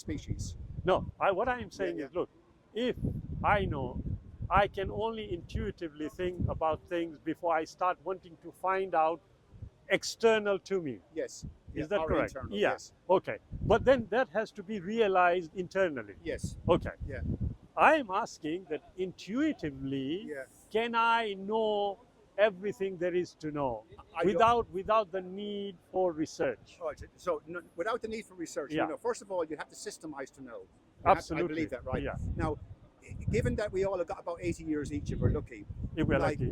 species. No, what I'm saying Yeah. is, look, if I know, I can only intuitively think about things before I start wanting to find out external to me. Yes. Yeah. Is that Or correct? internal. Yeah. Yes. Okay. But then that has to be realized internally. Yes. Okay. Yeah. I'm asking that intuitively, Yeah. can I know everything there is to know I don't. without the need for research? Oh, so no, without the need for research, Yeah. first of all, you have to systemize to know. I Absolutely. believe that, right? Yeah. Now, given that we all have got about 80 years each, if we're lucky, If we're lucky.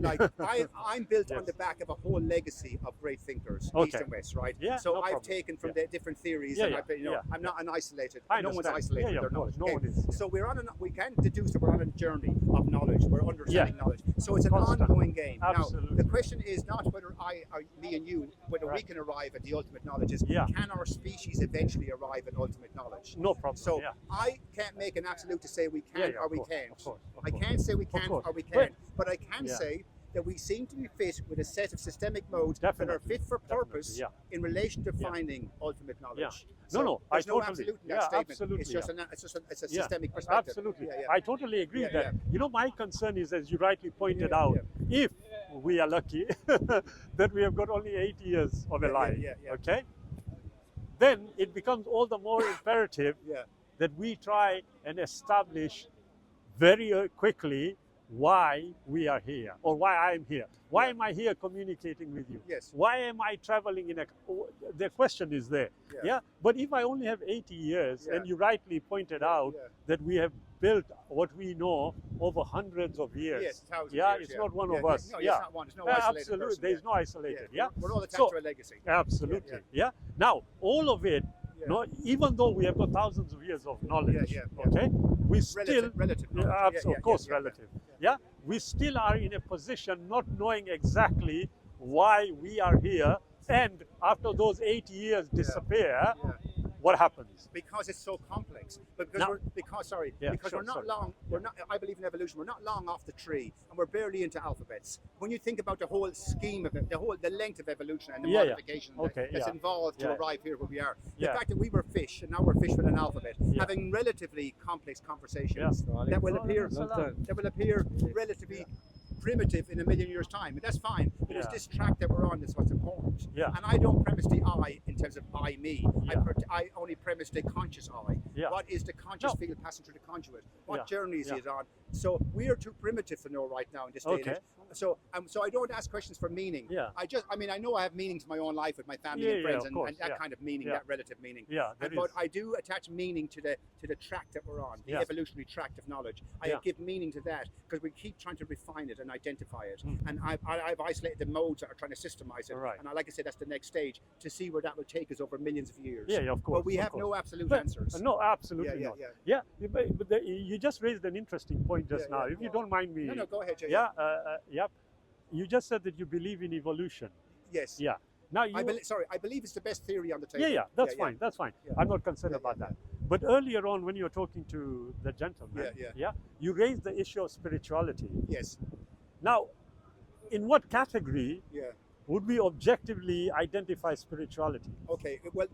I'm built on Yes. the back of a whole legacy of great thinkers, Okay. East and West, right? Yeah, So no I've problem. taken from Yeah. the different theories, Yeah, and yeah, I'm not an isolated. I No one's understand. isolated Yeah, with their of course. knowledge. No one is. Yeah. So we can deduce that we're on a journey of knowledge. We're understanding Yeah. knowledge. So it's an Constant. ongoing game. Absolutely. Now, the question is not whether me and you, whether we Right. can arrive at the ultimate knowledge. Is Yeah. can our species eventually arrive at ultimate knowledge? No problem. So yeah. I can't make an absolute to say we can Yeah, or we of course, can't. of course, of I course. can't say we Of can course. or we But- can't, but I can Yeah. say that we seem to be fit with a set of systemic modes that are Definitely. fit for purpose Definitely, in relation to Yeah. finding ultimate knowledge. Yeah. So No, I there's no totally- absolute in that yeah, statement. absolutely, It's just yeah. it's a Yeah, systemic perspective. absolutely. Yeah, yeah. I totally agree Yeah, that. yeah. My concern is, as you rightly pointed Yeah, out, if we are lucky that we have got only 8 years of a Yeah, life, yeah. okay? Then it becomes all the more imperative Yeah. that we try and establish very quickly why we are here or why I'm here. Why Yeah. am I here communicating with you? Yes. Why am I traveling in a... The question is there. Yeah. Yeah. But if I only have 80 years, Yeah. and you rightly pointed out Yeah. that we have built what we know over hundreds of years. Yes, thousands of Yeah, years, it's yeah. not one Yeah, of yeah. us. No, yeah. it's not one. There's no isolated absolutely. person, There's yeah. no isolated. Yeah. We're all attached So- to a legacy. Absolutely. Yeah, Yeah. Now, all of it, Yeah. no, even though we have got thousands of years of knowledge, Yeah, yeah. okay, we still, Relative yeah, knowledge. of course, relative. Yeah, we still are in a position not knowing exactly why we are here, and after those 80 years disappear, Yeah. what happens? Because it's so complex. But because Now- we're because sorry, Yeah, because sure, we're not sorry. long. We're not. I believe in evolution. We're not long off the tree, and we're barely into alphabets. When you think about the whole scheme of it, the length of evolution and the Yeah, yeah. modification Okay, that's yeah. involved to Yeah. arrive here where we are. The Yeah. fact that we were fish and now we're fish with an alphabet, Yeah. having relatively complex conversations Yeah. that will Oh, appear no, no, that will appear relatively primitive in a million years' time, and that's fine. But it's Yeah. this track that we're on that's what's important. Yeah. And I don't premise the I in terms of I me. Yeah. I only premise the conscious I. Yeah. What is the conscious No. field passing through the conduit? What Yeah. journey is Yeah. it on? So we are too primitive to know right now in this day and Okay. age. So I don't ask questions for meaning. Yeah. I know I have meaning to my own life with my family Yeah, and yeah, friends of and, course, and that yeah. kind of meaning, Yeah. that relative meaning. Yeah, there But is. I do attach meaning to the track that we're on, the Yeah. evolutionary tract of knowledge. I Yeah. give meaning to that because we keep trying to refine it and identify it. Mm. And I've isolated the modes that are trying to systemize it. Right. And like I said, that's the next stage to see where that will take us over millions of years. Yeah, of course. But we of have course. no absolute But- answers. No, absolutely Yeah, not. yeah. But you just raised an interesting point just Yeah, now. yeah. If you don't mind me. No, go ahead, Jay. Yeah. You just said that you believe in evolution. Yes. Yeah. Now you. I believe it's the best theory on the table. Yeah, that's fine. That's fine. Yeah. I'm not concerned Yeah, about yeah, that. But earlier on, when you were talking to the gentleman, Yeah. you raised the issue of spirituality. Yes. Now, in what category Yeah. would we objectively identify spirituality? Okay. Well,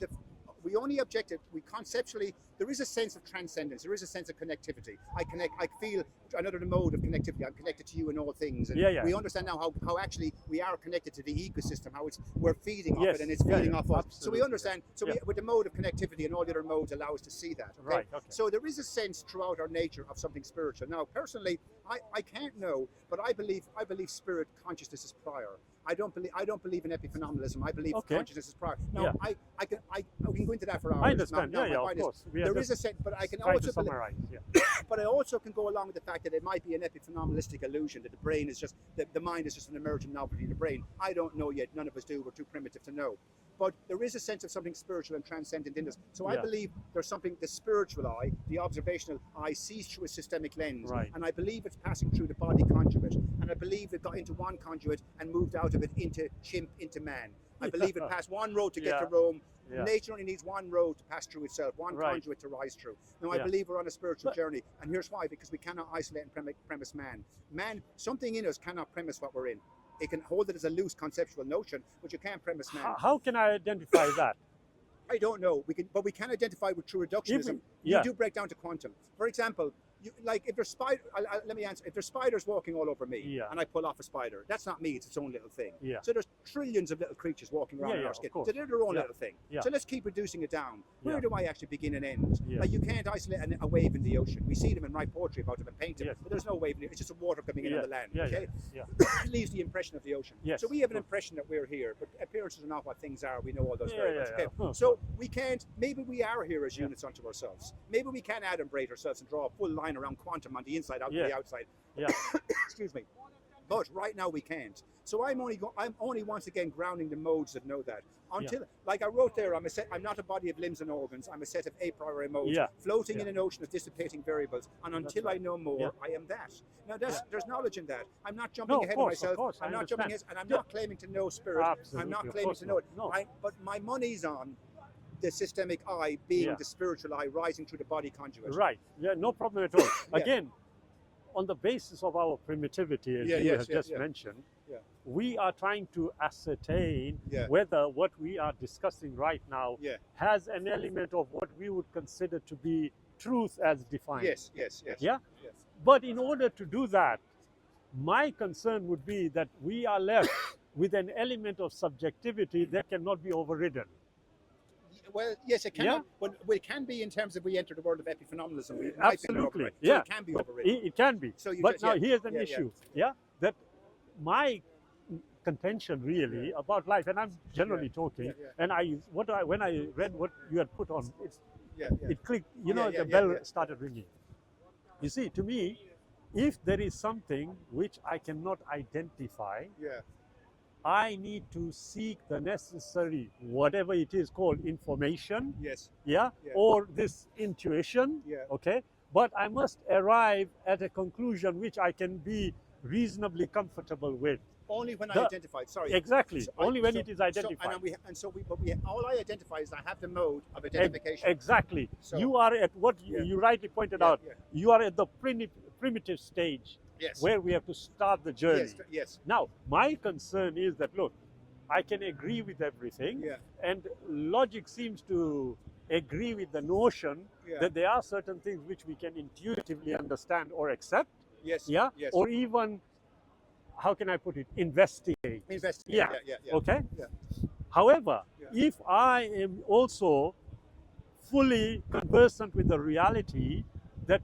we only objected. We conceptually there is a sense of transcendence. There is a sense of connectivity. I feel another mode of connectivity. I'm connected to you in all things. And Yeah. we understand now how actually we are connected to the ecosystem. How we're feeding off Yes. it and it's Yeah, feeding yeah. off us. So Absolutely. we understand. So Yeah. with the mode of connectivity and all the other modes allow us to see that. Okay? Right, okay. So there is a sense throughout our nature of something spiritual. Now, personally, I can't know, but I believe spirit consciousness is prior. I don't believe in epiphenomenalism. I believe Okay. consciousness is prior. Now, Yeah. we can go into that for hours. I understand. Now, Yeah, my of point is, course. We are there is just a sense, but I can trying also to summarize. Yeah. but I also can go along with the fact that it might be an epiphenomenalistic illusion that the brain is just the mind is just an emergent novelty of the brain. I don't know yet. None of us do. We're too primitive to know. But there is a sense of something spiritual and transcendent in us. So I Yeah. believe there's something, the spiritual eye, the observational eye, sees through a systemic lens. Right. And I believe it's passing through the body conduit. And I believe it got into one conduit and moved out of it into chimp, into man. I believe it passed one road to get to Yeah. Rome. Yeah. Nature only needs one road to pass through itself, one Right. conduit to rise through. Now, I Yeah. believe we're on a spiritual But- journey. And here's why, because we cannot isolate and premise man. Man, something in us cannot premise what we're in. It can hold it as a loose conceptual notion, but you can't premise man. How can I identify that? I don't know. But we can identify with true reductionism. yeah. You do break down to quantum. For example, like if there's let me answer. If there's spiders walking all over me, Yeah. and I pull off a spider, that's not me. It's its own little thing. Yeah. So there's trillions of little creatures walking around Yeah, in yeah, our of skin. course. So they're their own Yeah. little thing. Yeah. So let's keep reducing it down. Where Yeah. do I actually begin and end? Yeah. Like you can't isolate a wave in the ocean. We see them and write poetry about them and paint them, Yes. but there's no wave in it. It's just a water coming in Yeah. on the land. Yeah, Okay. yeah. It leaves the impression of the ocean. Yes. So we have an impression that we're here, but appearances are not what things are. We know all those Yeah, variables. yeah, yeah. Okay. Huh. So we can't. Maybe we are here as Yeah. units unto ourselves. Maybe we can adumbrate ourselves and draw a full line around quantum on the inside, out to Yeah. the outside. Yeah. Excuse me. But right now we can't. So I'm only once again grounding the modes that know that. Until, like I wrote there, I'm not a body of limbs and organs. I'm a set of a priori modes Yeah. floating in Yeah. an ocean of dissipating variables. And until right. I know more, Yeah. I am that. Now there's knowledge in that. I'm not jumping No, of ahead course, of myself. of course, I I'm not jumping understand. ahead, and I'm Yeah. not claiming to know spirit. Absolutely, I'm not of claiming course to know it. not. No. But my money's on the systemic eye being Yeah. the spiritual eye rising through the body conduit. Right. Yeah, no problem at all. Yeah. Again, on the basis of our primitivity, as you have just mentioned, Yeah. we are trying to ascertain Yeah. whether what we are discussing right now Yeah. has an element of what we would consider to be truth as defined. Yes. Yeah? Yes. But in order to do that, my concern would be that we are left with an element of subjectivity that cannot be overridden. Well, yes, it can. Yeah. But it can be in terms of we enter the world of epiphenomenalism. We might be Absolutely. overridden. Yeah. So it can be overridden. It can be. So you But just- now yeah, here's an yeah, yeah. issue. Yeah. That my contention really about life, and I'm generally talking, yeah. and when I read what you had put on, Yeah. it clicked, Yeah, the yeah, bell yeah. started ringing. You see, to me, if there is something which I cannot identify, Yeah. I need to seek the necessary, whatever it is called, information, Yes. yeah, Yeah. or this intuition, Yeah. okay, but I must arrive at a conclusion which I can be reasonably comfortable with. Only when I The- identify. Sorry. Exactly, So only when it is So, identified. all I identify is I have the mode of identification. Exactly. So- You are at what Yeah. you rightly pointed Yeah, out. yeah. You are at the primitive stage Yes. where we have to start the journey. Yes. Yes. Now, my concern is that, look, I can agree with everything, Yeah. and logic seems to agree with the notion Yeah. that there are certain things which we can intuitively understand or accept, Yes. yeah, Yes. or even, how can I put it, investigate. Investigate. Yeah. Yeah. Okay. Yeah. However, Yeah. if I am also fully conversant with the reality that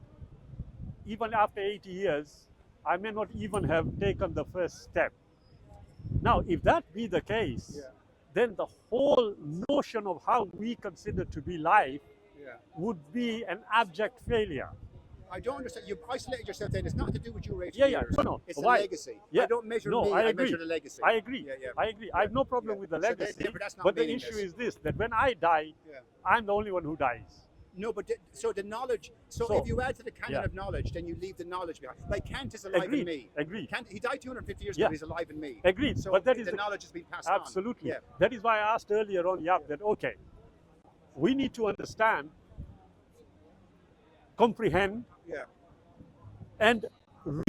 even after 80 years, I may not even have taken the first step. Now, if that be the case, Yeah. then the whole notion of how we consider to be life Yeah. would be an abject failure. I don't understand. You've isolated yourself then. It's not to do with your 80 Yeah, yeah. years. No. It's Why? a legacy. Yeah. I don't measure No, me, I I agree. measure the legacy. I agree. Yeah, yeah. I agree. I have no problem Yeah. with the So legacy, but that's not but the meaningless. issue is this, that when I die, Yeah. I'm the only one who dies. No, but so the knowledge. So, So- if you add to the canon Yeah. of knowledge, then you leave the knowledge behind. Like Kant is alive Agreed. in me. Agreed. Kant, he died 250 years Yeah. ago. He's alive in me. Agreed. So But that is the the knowledge has been passed on. Absolutely. Yeah. That is why I asked earlier on, Yap, that okay, we need to understand, comprehend, Yeah. and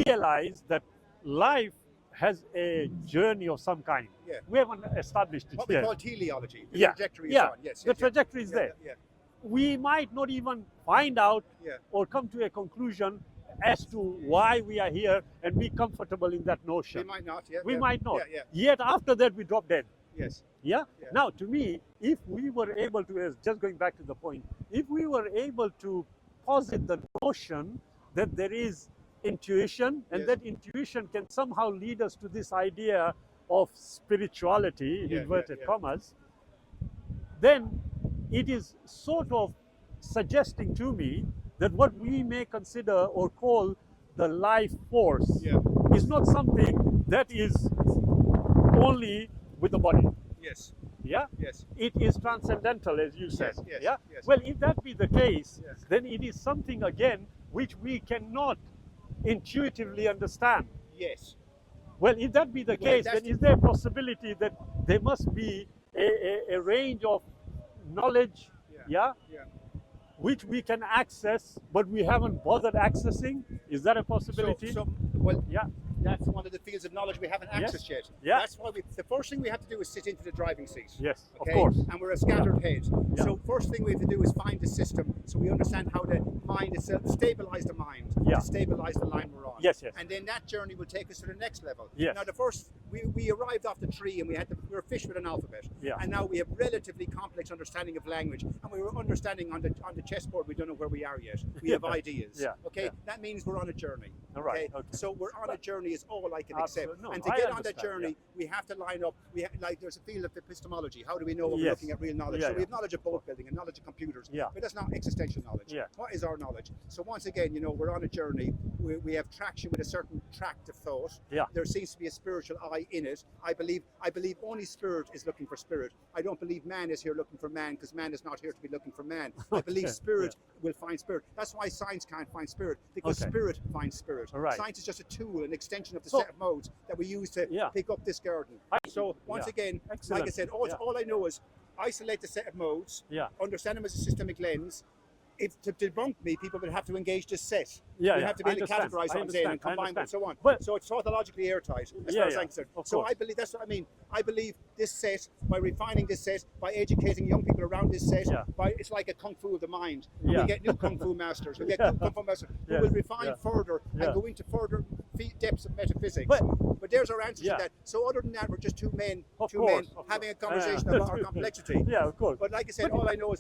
realize that life has a journey of some kind. Yeah. We haven't established it What we yet. call teleology. The Yeah. trajectory is Yeah. on. Yes. The yes, trajectory is yeah. there. Yeah. We might not even find out Yeah. or come to a conclusion as to why we are here and be comfortable in that We notion. might not. Yeah. We yeah. might not. Yeah. Yet after that, we drop dead. Yes. Yeah? Yeah. Now, to me, if we were able to, just going back to the point, if we were able to posit the notion that there is intuition, and Yes. that intuition can somehow lead us to this idea of spirituality, in Yeah, inverted yeah. commas, then it is sort of suggesting to me that what we may consider or call the life force Yeah. is not something that is only with the body. Yes. Yeah? Yes. It is transcendental, as you said. Yes, yes, yeah? yes. Well, if that be the case, Yes. then it is something again which we cannot intuitively understand. Yes. Well, if that be the Well, case, that's then is there a possibility that there must be a range of knowledge, yeah, Yeah. which we can access, but we haven't bothered accessing? Is that a possibility? Well, Yeah. That's one of the fields of knowledge we haven't accessed yet. Yeah. That's why the first thing we have to do is sit into the driving seat. Yes, Okay? of course. And we're a scattered head. Yeah. So first thing we have to do is find the system so we understand how the mind itself, stabilize the mind, Yeah. to stabilize the line we're on. Yes, yes. And then that journey will take us to the next level. Yes. Now the first, we arrived off the tree and we were a fish with an alphabet. Yeah. And now we have relatively complex understanding of language. And we were understanding on the chessboard, we don't know where we are yet. We have ideas. Yeah. Okay. Yeah. That means we're on a journey. All right. Okay? Okay. So we're on a journey is all I can accept. Absolutely. No, And to I get on that understand, journey, we have to line up. Like there's a field of epistemology. How do we know when we're Yes. looking at real knowledge? Yeah, So we yeah. have knowledge of boat building and knowledge of computers. Yeah. But that's not existential knowledge. Yeah. What is our knowledge? So once again, we're on a journey. We have traction with a certain tract of thought. Yeah. There seems to be a spiritual eye in it. I believe only spirit is looking for spirit. I don't believe man is here looking for man, because man is not here to be looking for man. I believe Okay. spirit will find spirit. That's why science can't find spirit, because Okay. spirit finds spirit. All right. Science is just a tool, an extension of the So- set of modes that we use to Yeah. pick up this garden. So once Yeah. again, Excellent. like I said, Yeah. all I know is isolate the set of modes, Yeah. understand them as a systemic lens. If to debunk me, people would have to engage this set. Yeah, we yeah. have to be I able to understand. categorize I what I'm saying and understand. I combine them and so on. But- So it's tautologically airtight as Yeah, far as yeah. I'm concerned. Of So course. I believe that's what I mean. I believe this set, by refining this set, by educating young people around this set, Yeah. it's like a kung fu of the mind. Yeah. We get new kung fu masters. We get Yeah. new kung fu masters who Yeah. will refine Yeah. further Yeah. and go into further depths of metaphysics. But- there's our answer Yeah. to that. So other than that, we're just two men Of course, of having a course. conversation about our complexity. Yeah, of course. But like I said, all I know is